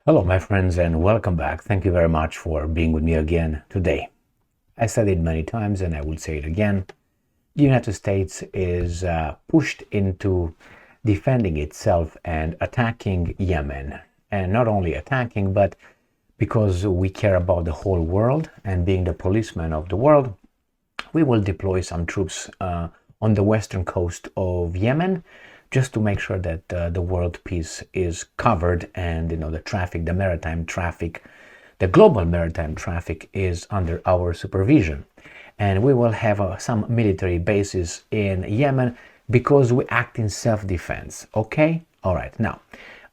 Hello, my friends, and welcome back. Thank you very much for being with me again today. I said it many times, and I will say it again. The United States is pushed into defending itself and attacking Yemen. And not only attacking, but because we care about the whole world and being the policeman of the world, we will deploy some troops on the western coast of Yemen just to make sure that the world peace is covered and the traffic, the maritime traffic, the global maritime traffic is under our supervision. And we will have some military bases in Yemen because we act in self-defense. Okay? All right. Now,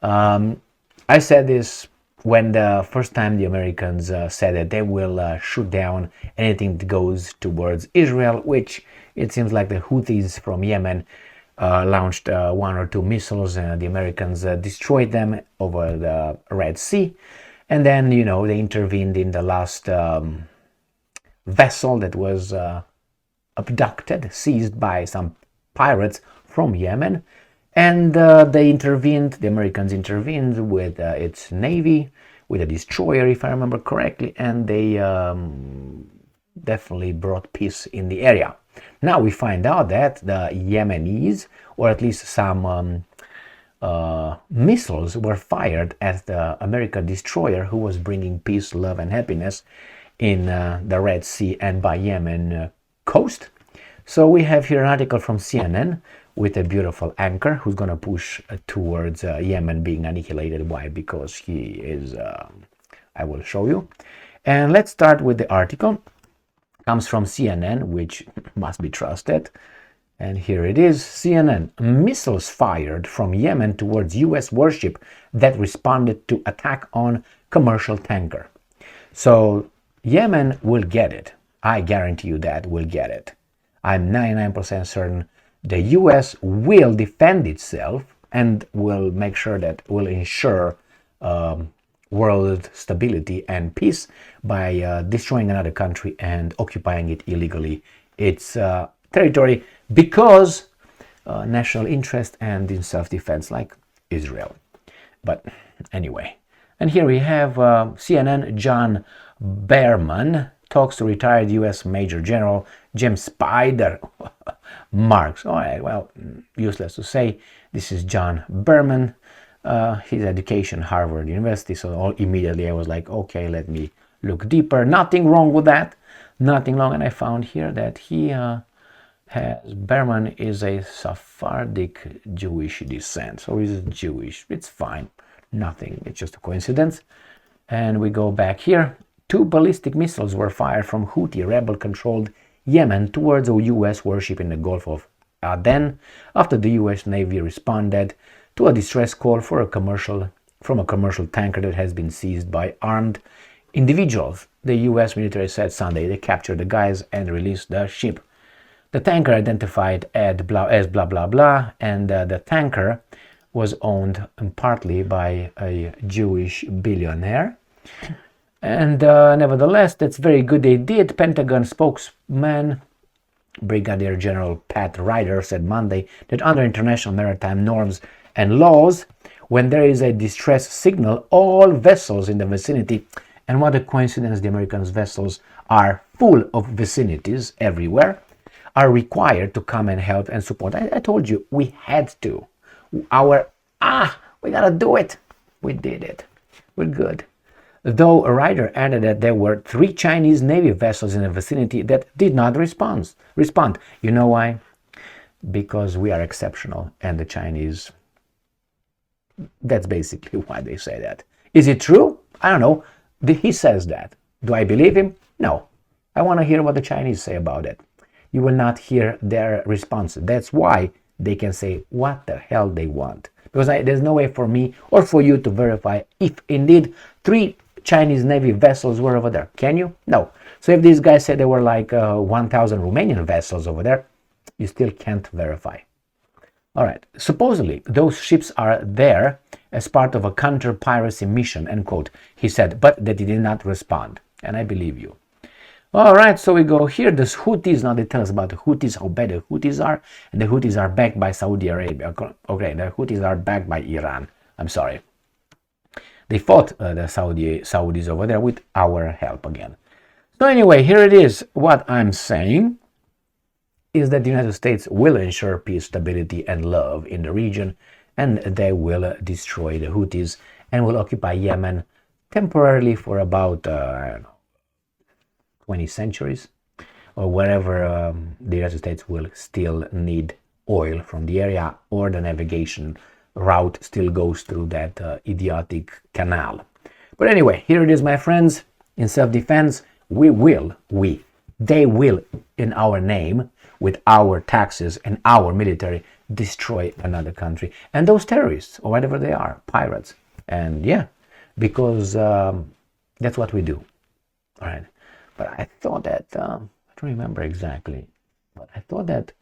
I said this when the first time the Americans said that they will shoot down anything that goes towards Israel, which it seems like the Houthis from Yemen launched one or two missiles, and the Americans destroyed them over the Red Sea. And then, they intervened in the last vessel that was abducted, seized by some pirates from Yemen. And the Americans intervened with its navy, with a destroyer, if I remember correctly, and they definitely brought peace in the area. Now we find out that the Yemenis, or at least some missiles, were fired at the American destroyer who was bringing peace, love, and happiness in the Red Sea and by Yemen coast. So we have here an article from CNN with a beautiful anchor who's going to push towards Yemen being annihilated. Why? Because he is, I will show you. And let's start with the article. Comes from CNN, which must be trusted. And here it is. CNN: missiles fired from Yemen towards U.S. warship that responded to attack on commercial tanker. So Yemen will get it. I guarantee you that will get it. I'm 99% certain the U.S. will defend itself and will make sure that will ensure world stability and peace by destroying another country and occupying it illegally, its territory, because national interest and in self-defense, like Israel. But anyway, and here we have CNN. John Berman talks to retired U.S. Major General James Spider Marks. All right, well, useless to say. This is John Berman. His education, Harvard University. So immediately I was like, okay, let me look deeper. Nothing wrong with that. Nothing wrong. And I found here that Berman is a Sephardic Jewish descent. So he's Jewish. It's fine. Nothing. It's just a coincidence. And we go back here. 2 ballistic missiles were fired from Houthi rebel-controlled Yemen towards a U.S. warship in the Gulf of Aden after the U.S. Navy responded to a distress call from a commercial tanker that has been seized by armed individuals. The U.S. military said Sunday they captured the guys and released the ship. The tanker identified as blah blah blah, and the tanker was owned partly by a Jewish billionaire. And nevertheless, that's very good they did. Pentagon spokesman Brigadier General Pat Ryder said Monday that under international maritime norms and laws, when there is a distress signal, all vessels in the vicinity, and what a coincidence, the Americans' vessels are full of vicinities everywhere, are required to come and help and support. I told you, we had to. We gotta do it. We did it. We're good. Though Ryder added that there were 3 Chinese Navy vessels in the vicinity that did not respond. You know why? Because we are exceptional, and the Chinese... That's basically why they say that. Is it true? I don't know. He says that. Do I believe him? No. I want to hear what the Chinese say about it. You will not hear their response. That's why they can say what the hell they want. Because there's no way for me or for you to verify if indeed 3 Chinese Navy vessels were over there. Can you? No. So if these guys said there were like 1,000 Romanian vessels over there, you still can't verify. All right. Supposedly, those ships are there as part of a counter-piracy mission, end quote, he said, but that he did not respond. And I believe you. All right, so we go here. The Houthis, now they tell us about the Houthis, how bad the Houthis are. And the Houthis are backed by Saudi Arabia. Okay, the Houthis are backed by Iran. I'm sorry. They fought the Saudis over there with our help again. So anyway, here it is. What I'm saying is that the United States will ensure peace, stability, and love in the region, and they will destroy the Houthis and will occupy Yemen temporarily for about, I don't know, 20 centuries, or wherever the United States will still need oil from the area, or the navigation route still goes through that idiotic canal. But anyway, here it is, my friends. In self-defense, they will, in our name, with our taxes and our military, destroy another country. And those terrorists, or whatever they are, pirates. And yeah, because that's what we do. All right. But I thought that, I don't remember exactly, but I thought that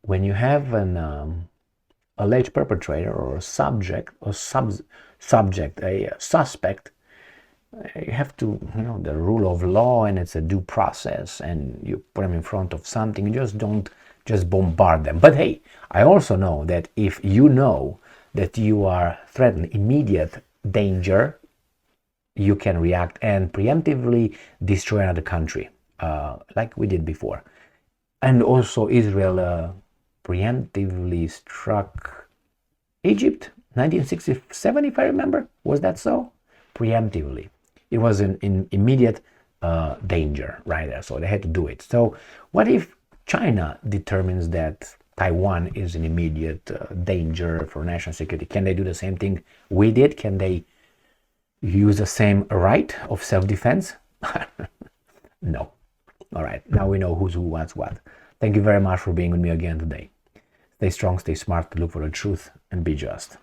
when you have an alleged perpetrator or a subject, a suspect, you have to, the rule of law, and it's a due process, and you put them in front of something. You just don't just bombard them. But hey, I also know that if you know that you are threatened, immediate danger, you can react and preemptively destroy another country, like we did before. And also Israel preemptively struck Egypt, 1967, if I remember. Was that so? Preemptively. It was in immediate danger right there, so they had to do it. So what if China determines that Taiwan is in immediate danger for national security? Can they do the same thing we did? Can they use the same right of self-defense? No. All right, now we know who's who, what's what. Thank you very much for being with me again today. Stay strong, stay smart, look for the truth, and be just.